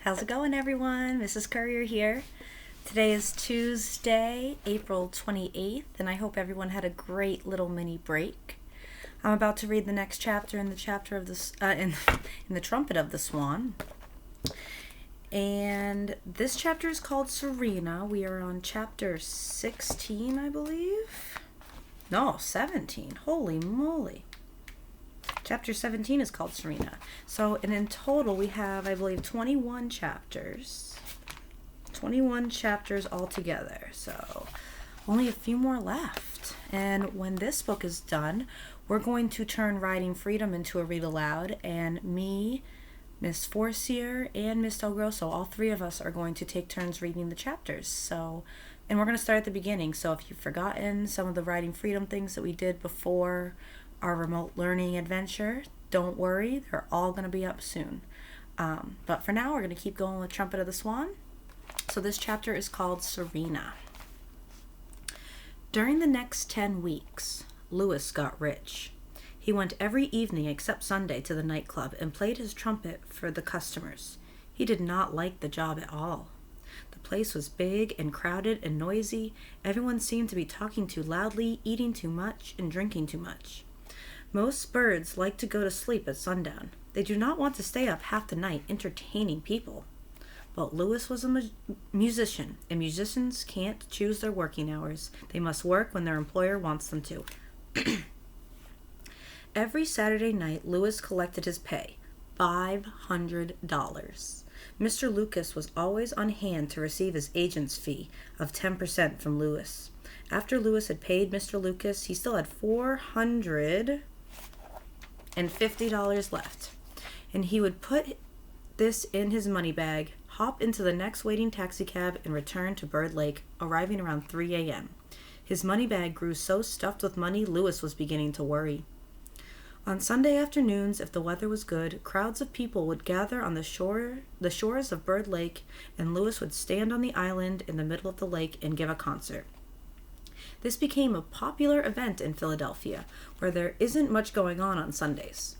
How's it going, everyone? Mrs. Currier here. Today is Tuesday, April 28th, and I hope everyone had a great little mini break. I'm about to read the next chapter in the chapter of in the Trumpet of the Swan. And this chapter is called Serena. We are on chapter 16, I believe. No, 17. Holy moly. Chapter 17 is called Serena. So, and in total, we have, I believe, 21 chapters. 21 chapters altogether. So, only a few more left. And when this book is done, we're going to turn Writing Freedom into a read aloud. And me, Miss Forcier, and Miss Del Grosso, all three of us are going to take turns reading the chapters. So, and we're going to start at the beginning. So, if you've forgotten some of the Writing Freedom things that we did before our remote learning adventure, don't worry, they're all going to be up soon. But for now, we're going to keep going with Trumpet of the Swan. So this chapter is called Serena. During the next 10 weeks, Louis got rich. He went every evening except Sunday to the nightclub and played his trumpet for the customers. He did not like the job at all. The place was big and crowded and noisy. Everyone seemed to be talking too loudly, eating too much, and drinking too much. Most birds like to go to sleep at sundown. They do not want to stay up half the night entertaining people. But Louis was a musician, and musicians can't choose their working hours. They must work when their employer wants them to. Every Saturday night, Louis collected his pay, $500. Mr. Lucas was always on hand to receive his agent's fee of 10% from Louis. After Louis had paid Mr. Lucas, he still had $450 left, and he would put this in his money bag, hop into the next waiting taxicab, and return to Bird Lake, arriving around 3 a.m. His money bag grew so stuffed with money, Louis was beginning to worry. On Sunday afternoons, if the weather was good, crowds of people would gather on the shores of Bird Lake, and Louis would stand on the island in the middle of the lake and give a concert. This became a popular event in Philadelphia, where there isn't much going on Sundays.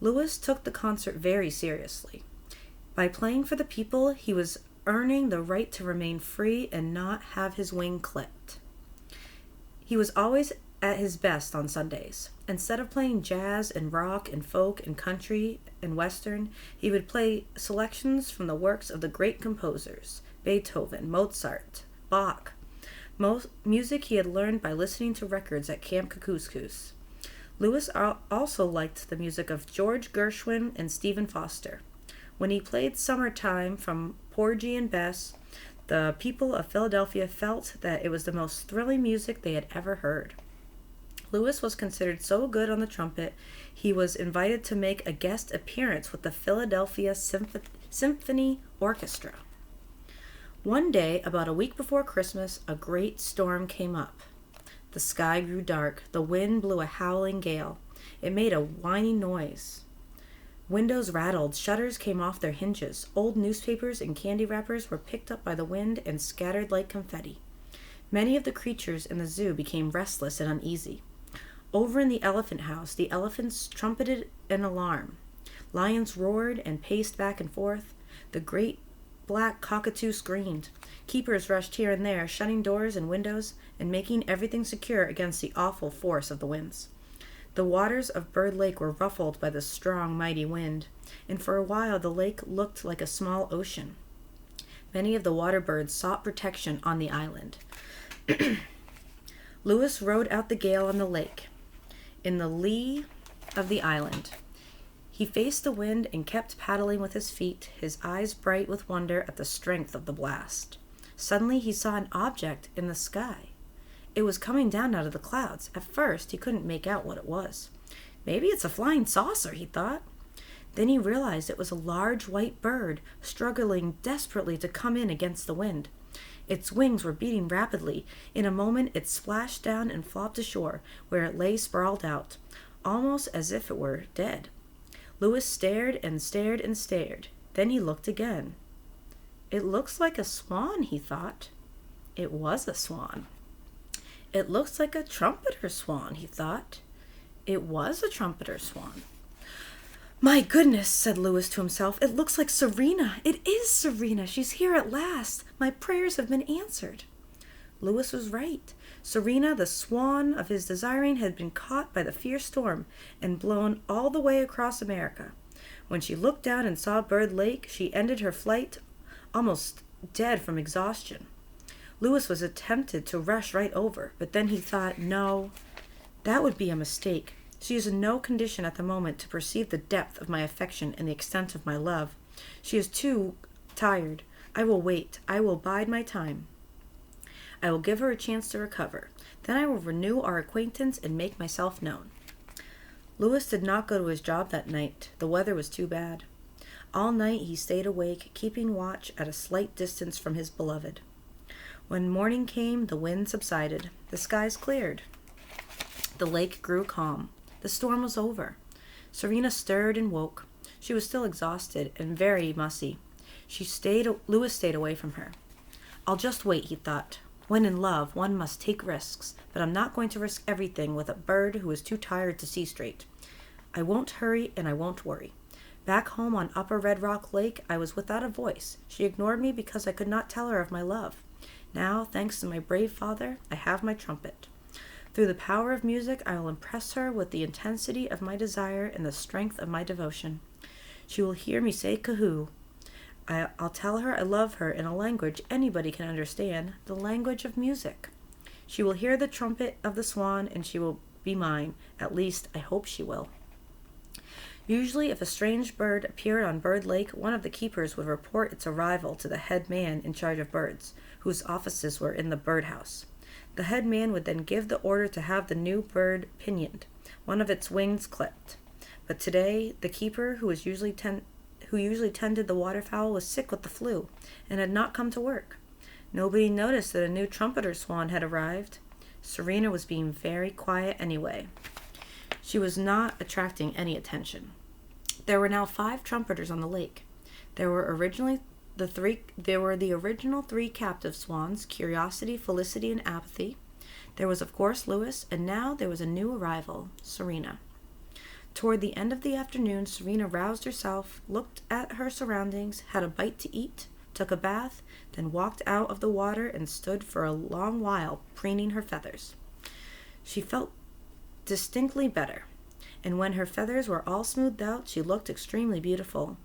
Louis took the concert very seriously. By playing for the people, he was earning the right to remain free and not have his wing clipped. He was always at his best on Sundays. Instead of playing jazz and rock and folk and country and western, he would play selections from the works of the great composers, Beethoven, Mozart, Bach, music he had learned by listening to records at Camp Kookooskoos. Louis also liked the music of George Gershwin and Stephen Foster. When he played Summertime from Porgy and Bess, the people of Philadelphia felt that it was the most thrilling music they had ever heard. Louis was considered so good on the trumpet, he was invited to make a guest appearance with the Philadelphia Symphony Orchestra. One day, about a week before Christmas, a great storm came up. The sky grew dark. The wind blew a howling gale. It made a whining noise. Windows rattled. Shutters came off their hinges. Old newspapers and candy wrappers were picked up by the wind and scattered like confetti. Many of the creatures in the zoo became restless and uneasy. Over in the elephant house, the elephants trumpeted an alarm. Lions roared and paced back and forth. The great black cockatoo screamed. Keepers rushed here and there, shutting doors and windows and making everything secure against the awful force of the winds. The waters of Bird Lake were ruffled by the strong, mighty wind, and for a while the lake looked like a small ocean. Many of the water birds sought protection on the island. Louis rode out the gale on the lake, in the lee of the island. He faced the wind and kept paddling with his feet, his eyes bright with wonder at the strength of the blast. Suddenly he saw an object in the sky. It was coming down out of the clouds. At first he couldn't make out what it was. Maybe it's a flying saucer, he thought. Then he realized it was a large white bird, struggling desperately to come in against the wind. Its wings were beating rapidly. In a moment it splashed down and flopped ashore, where it lay sprawled out, almost as if it were dead. Louis stared and stared and stared. Then he looked again. It looks like a swan, he thought. It was a swan. It looks like a trumpeter swan, he thought. It was a trumpeter swan. "My goodness," said Louis to himself, "it looks like Serena. It is Serena. She's here at last. My prayers have been answered." Louis was right. Serena, the swan of his desiring, had been caught by the fierce storm and blown all the way across America. When she looked down and saw Bird Lake, she ended her flight almost dead from exhaustion. Louis was tempted to rush right over, but then he thought, no, that would be a mistake. She is in no condition at the moment to perceive the depth of my affection and the extent of my love. She is too tired. I will wait. I will bide my time. I will give her a chance to recover. Then I will renew our acquaintance and make myself known. Louis did not go to his job that night. The weather was too bad. All night he stayed awake, keeping watch at a slight distance from his beloved. When morning came, the wind subsided. The skies cleared. The lake grew calm. The storm was over. Serena stirred and woke. She was still exhausted and very mussy. Louis stayed away from her. I'll just wait, he thought. When in love, one must take risks, but I'm not going to risk everything with a bird who is too tired to see straight. I won't hurry and I won't worry. Back home on Upper Red Rock Lake, I was without a voice. She ignored me because I could not tell her of my love. Now, thanks to my brave father, I have my trumpet. Through the power of music, I will impress her with the intensity of my desire and the strength of my devotion. She will hear me say Ko-hoh. I'll tell her I love her in a language anybody can understand, the language of music. She will hear the trumpet of the swan, and she will be mine. At least, I hope she will. Usually, if a strange bird appeared on Bird Lake, one of the keepers would report its arrival to the head man in charge of birds, whose offices were in the birdhouse. The head man would then give the order to have the new bird pinioned, one of its wings clipped. But today, the keeper, who usually tended the waterfowl, was sick with the flu and had not come to work. Nobody noticed that a new trumpeter swan had arrived. Serena was being very quiet anyway. She was not attracting any attention. There were now 5 trumpeters on the lake. There were the original 3 captive swans, Curiosity, Felicity, and Apathy. There was, of course, Louis, and now there was a new arrival, Serena. Toward the end of the afternoon, Serena roused herself, looked at her surroundings, had a bite to eat, took a bath, then walked out of the water and stood for a long while preening her feathers. She felt distinctly better, and when her feathers were all smoothed out, she looked extremely beautiful.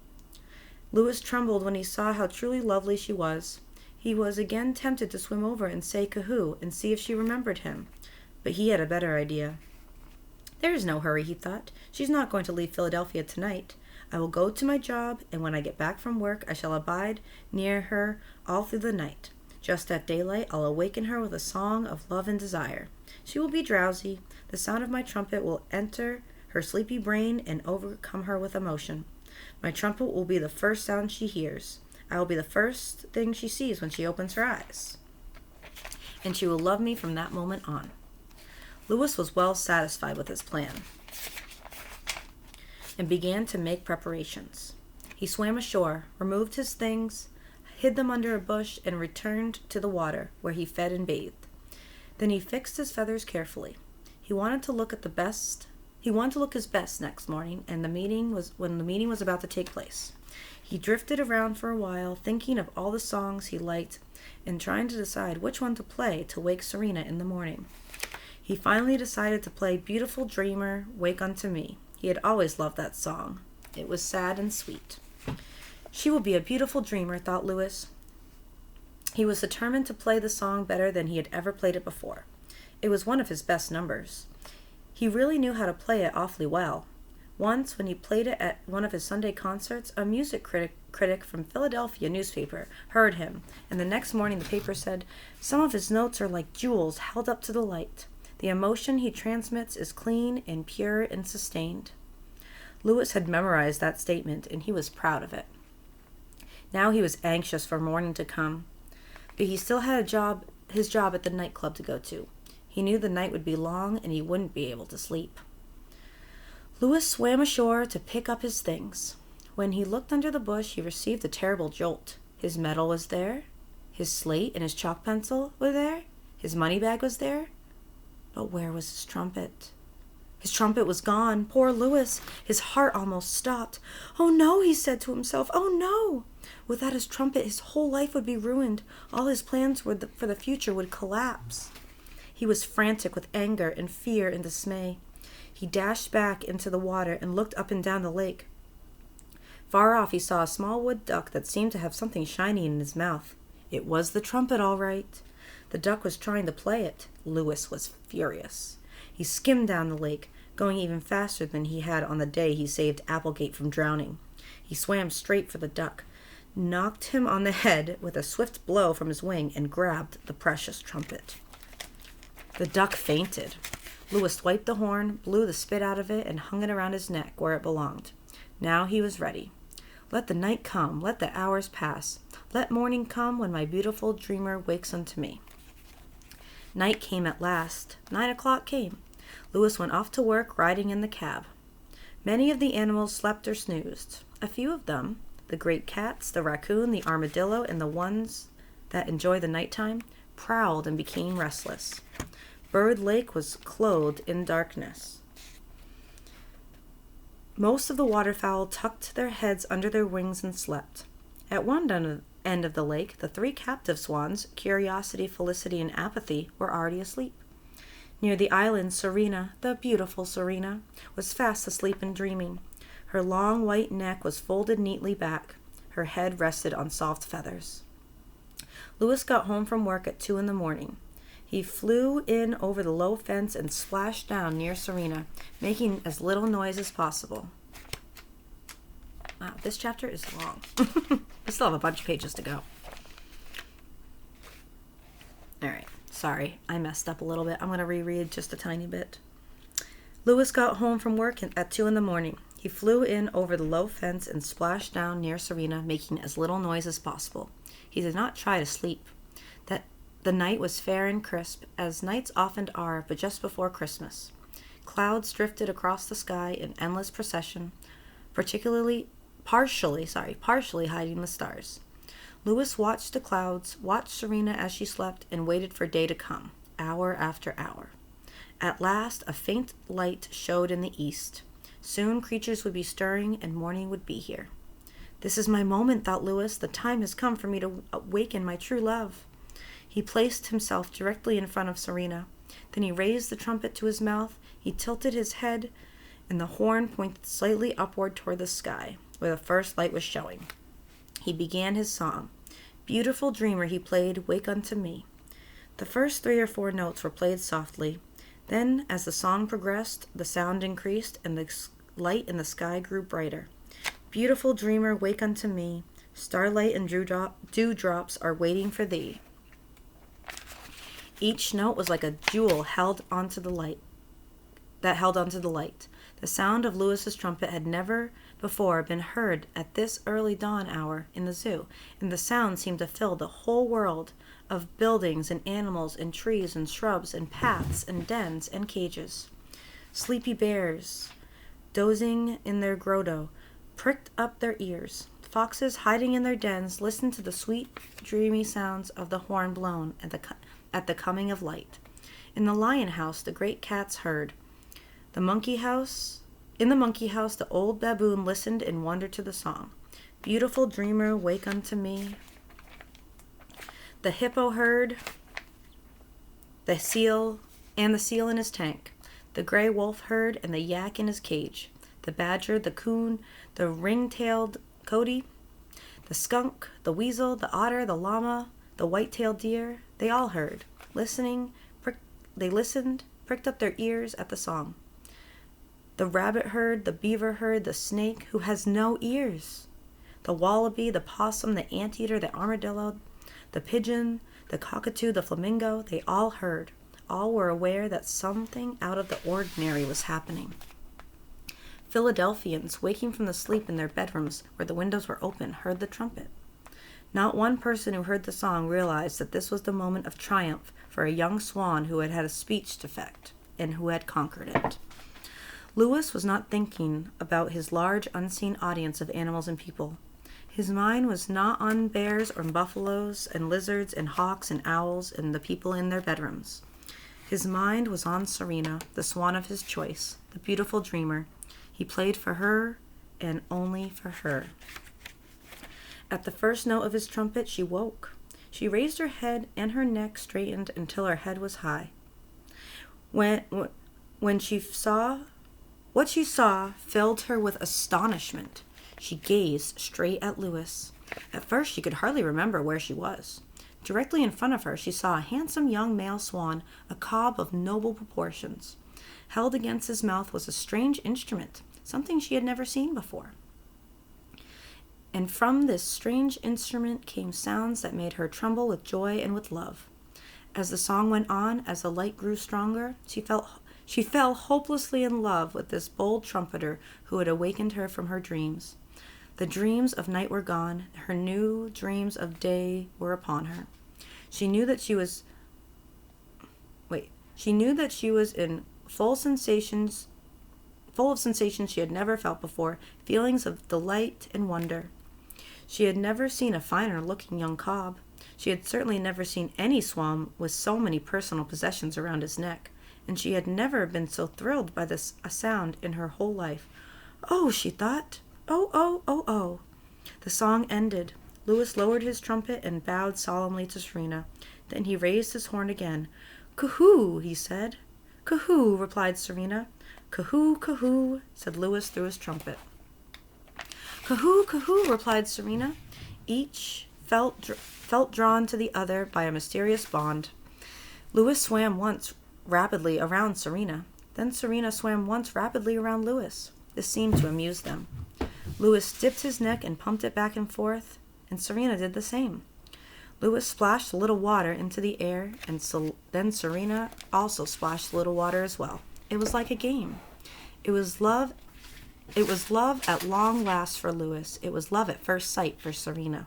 Louis trembled when he saw how truly lovely she was. He was again tempted to swim over and say Ko-hoh and see if she remembered him, but he had a better idea. There is no hurry, he thought. She's not going to leave Philadelphia tonight. I will go to my job, and when I get back from work, I shall abide near her all through the night. Just at daylight, I'll awaken her with a song of love and desire. She will be drowsy. The sound of my trumpet will enter her sleepy brain and overcome her with emotion. My trumpet will be the first sound she hears. I will be the first thing she sees when she opens her eyes. And she will love me from that moment on. Louis was well satisfied with his plan and began to make preparations. He swam ashore, removed his things, hid them under a bush, and returned to the water, where he fed and bathed. Then he fixed his feathers carefully. He wanted to look his best next morning, and when the meeting was about to take place. He drifted around for a while, thinking of all the songs he liked and trying to decide which one to play to wake Serena in the morning. He finally decided to play Beautiful Dreamer, Wake Unto Me. He had always loved that song. It was sad and sweet. She will be a beautiful dreamer, thought Louis. He was determined to play the song better than he had ever played it before. It was one of his best numbers. He really knew how to play it awfully well. Once, when he played it at one of his Sunday concerts, a music critic from Philadelphia newspaper heard him, and the next morning the paper said, "Some of his notes are like jewels held up to the light. The emotion he transmits is clean and pure and sustained." Louis had memorized that statement, and he was proud of it. Now he was anxious for morning to come, but he still had his job at the nightclub to go to. He knew the night would be long, and he wouldn't be able to sleep. Louis swam ashore to pick up his things. When he looked under the bush, he received a terrible jolt. His medal was there. His slate and his chalk pencil were there. His money bag was there. But where was his trumpet? His trumpet was gone. Poor Louis. His heart almost stopped. "Oh no," he said to himself. "Oh no." Without his trumpet, his whole life would be ruined. All his plans for the future would collapse. He was frantic with anger and fear and dismay. He dashed back into the water and looked up and down the lake. Far off, he saw a small wood duck that seemed to have something shiny in his mouth. It was the trumpet, all right. The duck was trying to play it. Louis was furious. He skimmed down the lake, going even faster than he had on the day he saved Applegate from drowning. He swam straight for the duck, knocked him on the head with a swift blow from his wing, and grabbed the precious trumpet. The duck fainted. Louis swiped the horn, blew the spit out of it, and hung it around his neck where it belonged. Now he was ready. Let the night come, let the hours pass. Let morning come when my beautiful dreamer wakes unto me. Night came at last. 9 o'clock came. Louis went off to work, riding in the cab. Many of the animals slept or snoozed. A few of them, the great cats, the raccoon, the armadillo, and the ones that enjoy the nighttime, prowled and became restless. Bird Lake was clothed in darkness. Most of the waterfowl tucked their heads under their wings and slept. At one end of the lake, the 3 captive swans, Curiosity, Felicity, and Apathy, were already asleep. Near the island, Serena, the beautiful Serena, was fast asleep and dreaming. Her long white neck was folded neatly back. Her head rested on soft feathers. Louis got home from work at 2 a.m. He flew in over the low fence and splashed down near Serena, making as little noise as possible. Wow, this chapter is long. We still have a bunch of pages to go. All right, sorry, I messed up a little bit. I'm going to reread just a tiny bit. Louis got home from work at 2 a.m. He flew in over the low fence and splashed down near Serena, making as little noise as possible. He did not try to sleep. The night was fair and crisp, as nights often are, but just before Christmas. Clouds drifted across the sky in endless procession, partially hiding the stars. Louis watched the clouds, watched Serena as she slept, and waited for day to come, hour after hour. At last, a faint light showed in the east. Soon creatures would be stirring, and morning would be here. "This is my moment," thought Louis. "The time has come for me to awaken my true love." He placed himself directly in front of Serena. Then he raised the trumpet to his mouth. He tilted his head, and the horn pointed slightly upward toward the sky, where the first light was showing. He began his song. "Beautiful dreamer," he played, "wake unto me." The first 3 or 4 notes were played softly. Then, as the song progressed, the sound increased, and the light in the sky grew brighter. "Beautiful dreamer, wake unto me. Starlight and dewdrops are waiting for thee." Each note was like a jewel held onto the light. The sound of Louis's trumpet had never before been heard at this early dawn hour in the zoo, and the sound seemed to fill the whole world of buildings and animals and trees and shrubs and paths and dens and cages. Sleepy bears, dozing in their grotto, pricked up their ears. Foxes hiding in their dens listened to the sweet, dreamy sounds of the horn blown at the coming of light. In the lion house, the great cats heard. In the monkey house, the old baboon listened in wonder to the song. "Beautiful dreamer, wake unto me." The hippo heard the seal in his tank. The gray wolf heard, and the yak in his cage. The badger, the coon, the ring-tailed coyote, the skunk, the weasel, the otter, the llama, the white-tailed deer, they all heard. They listened, pricked up their ears at the song. The rabbit heard, the beaver heard, the snake, who has no ears. The wallaby, the possum, the anteater, the armadillo, the pigeon, the cockatoo, the flamingo, they all heard. All were aware that something out of the ordinary was happening. Philadelphians, waking from the sleep in their bedrooms where the windows were open, heard the trumpet. Not one person who heard the song realized that this was the moment of triumph for a young swan who had had a speech defect and who had conquered it. Louis was not thinking about his large, unseen audience of animals and people. His mind was not on bears or buffaloes and lizards and hawks and owls and the people in their bedrooms. His mind was on Serena, the swan of his choice, the beautiful dreamer. He played for her and only for her. At the first note of his trumpet, she woke. She raised her head and her neck straightened until her head was high. When she saw, what she saw filled her with astonishment. She gazed straight at Louis. At first, she could hardly remember where she was. Directly in front of her, she saw a handsome young male swan, a cob of noble proportions. Held against his mouth was a strange instrument, something she had never seen before. And from this strange instrument came sounds that made her tremble with joy and with love. As the song went on, as the light grew stronger, she fell hopelessly in love with this bold trumpeter who had awakened her from her dreams. The dreams of night were gone, her new dreams of day were upon her. She knew that she was in full of sensations she had never felt before, feelings of delight and wonder. She had never seen a finer looking young cob. She had certainly never seen any swan with so many personal possessions around his neck, and she had never been so thrilled by a sound in her whole life. Oh, she thought. Oh, oh, oh, oh. The song ended. Louis lowered his trumpet and bowed solemnly to Serena. Then he raised his horn again. Ko-hoh, he said. Ko-hoh, replied Serena. Ko-hoh, ko-hoh, said Louis through his trumpet. Ko-hoh, ko-hoh, replied Serena. Each felt drawn to the other by a mysterious bond. Louis swam once rapidly around Serena. Then Serena swam once rapidly around Louis. This seemed to amuse them. Louis dipped his neck and pumped it back and forth, and Serena did the same. Louis splashed a little water into the air, and then Serena also splashed a little water as well. It was like a game. It was love at long last for Louis. It was love at first sight for Serena.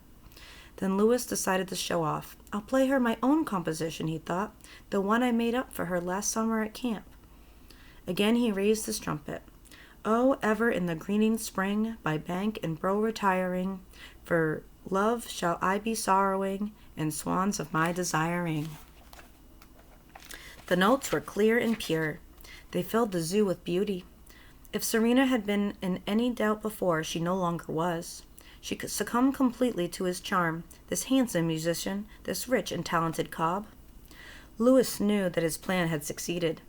Then Louis decided to show off. I'll play her my own composition, he thought, the one I made up for her last summer at camp. Again he raised his trumpet. Oh, ever in the greening spring, by bank and brow retiring, for love shall I be sorrowing, and swans of my desiring. The notes were clear and pure. They filled the zoo with beauty. If Serena had been in any doubt before, she no longer was. She could succumb completely to his charm, this handsome musician, this rich and talented cob. Louis knew that his plan had succeeded.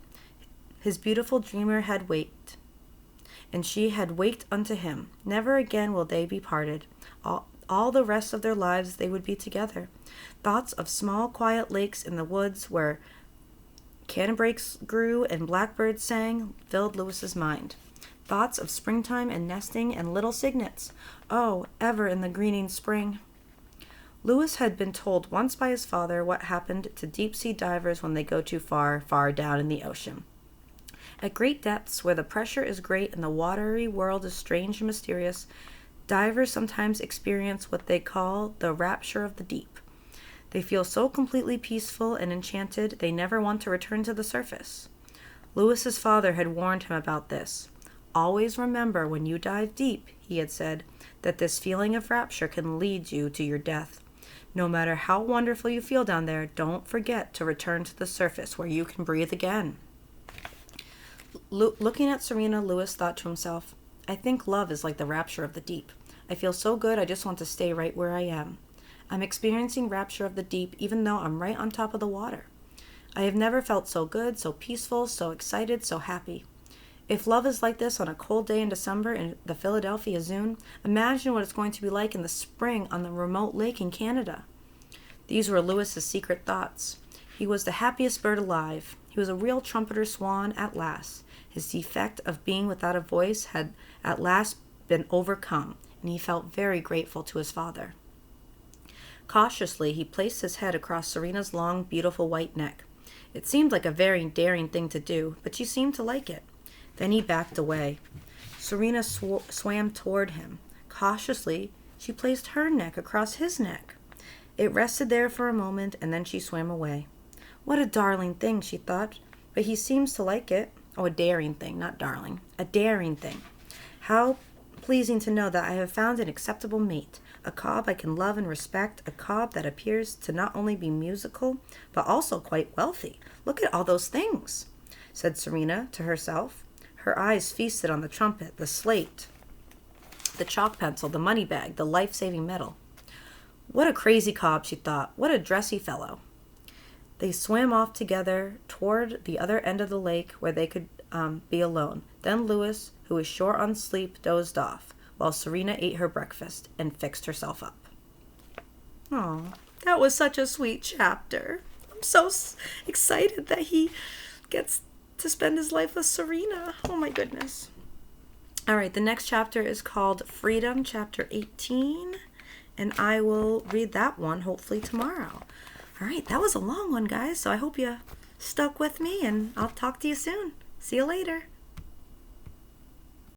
His beautiful dreamer had waked, and she had waked unto him. Never again will they be parted. All the rest of their lives they would be together. Thoughts of small quiet lakes in the woods where canebrakes grew and blackbirds sang filled Louis's mind. Thoughts of springtime and nesting and little cygnets. Oh, ever in the greening spring. Louis had been told once by his father what happened to deep-sea divers when they go too far, far down in the ocean. At great depths, where the pressure is great and the watery world is strange and mysterious, divers sometimes experience what they call the rapture of the deep. They feel so completely peaceful and enchanted they never want to return to the surface. Louis's father had warned him about this. Always remember when you dive deep, he had said, that this feeling of rapture can lead you to your death. No matter how wonderful you feel down there, don't forget to return to the surface where you can breathe again. Looking at Serena, Louis thought to himself, I think love is like the rapture of the deep. I feel so good I just want to stay right where I am. I'm experiencing rapture of the deep even though I'm right on top of the water. I have never felt so good, so peaceful, so excited, so happy. If love is like this on a cold day in December in the Philadelphia Zoo, imagine what it's going to be like in the spring on the remote lake in Canada. These were Louis's secret thoughts. He was the happiest bird alive. He was a real trumpeter swan at last. His defect of being without a voice had at last been overcome, and he felt very grateful to his father. Cautiously, he placed his head across Serena's long, beautiful white neck. It seemed like a very daring thing to do, but she seemed to like it. Then he backed away. Serena swam toward him. Cautiously, she placed her neck across his neck. It rested there for a moment, and then she swam away. What a darling thing, she thought, but he seems to like it. Oh, a daring thing, not darling. A daring thing. How pleasing to know that I have found an acceptable mate, A cob I can love and respect, a cob that appears to not only be musical, but also quite wealthy. Look at all those things, said Serena to herself. Her eyes feasted on the trumpet, the slate, the chalk pencil, the money bag, the life-saving medal. What a crazy cob, she thought. What a dressy fellow. They swam off together toward the other end of the lake where they could be alone. Then Louis, who was short on sleep, dozed off, while Serena ate her breakfast and fixed herself up. Oh, that was such a sweet chapter. I'm so excited that he gets to spend his life with Serena. Oh my goodness. All right, the next chapter is called Freedom, chapter 18, and I will read that one hopefully tomorrow. All right, that was a long one, guys, so I hope you stuck with me, and I'll talk to you soon. See you later.